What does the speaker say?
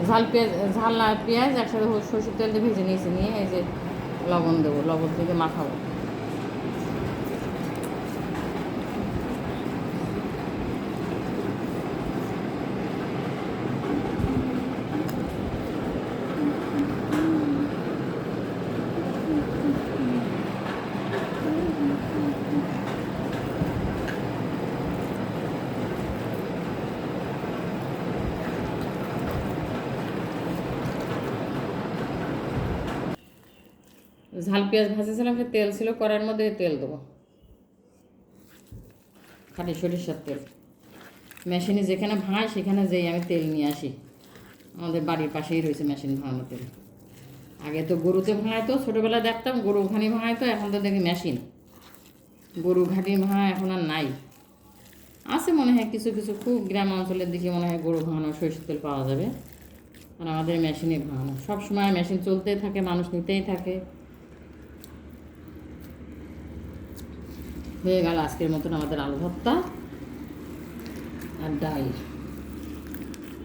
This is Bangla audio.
ঝাল পেঁয়াজ, ঝাল না পেঁয়াজ একসাথে সরষের তেল দিয়ে ভেজে নিয়েছি, নিয়ে এই যে লবণ দেবো, লবণ থেকে মাখাবো। ঝাল পেঁয়াজ ভাজেছিলাম, সে তেল ছিল কড়াইয়ের মধ্যে, তেল দেবো, খাঁটি সরিষার তেল। মেশিনে যেখানে ভাঙায় সেখানে যেই আমি তেল নিয়ে আসি, আমাদের বাড়ির পাশেই রয়েছে মেশিন ভাঙানো তেল। আগে তো গরুতে ভাঙাইতো, ছোটোবেলায় দেখতাম গরু ঘানি ভাঙাইতো, এখন তো দেখি মেশিন। গরু ঘানি ভাঙা এখন আর নাই, আছে মনে হয় কিছু কিছু, খুব গ্রাম অঞ্চলের দিকে মনে হয় গরু ভাঙানো সরষের তেল পাওয়া যাবে। আর আমাদের মেশিনে ভাঙানো, সবসময় মেশিন চলতেই থাকে, মানুষ নিতেই থাকে। হয়ে গেল আজকের মতন আমাদের আলু ভর্তা আর ডাল।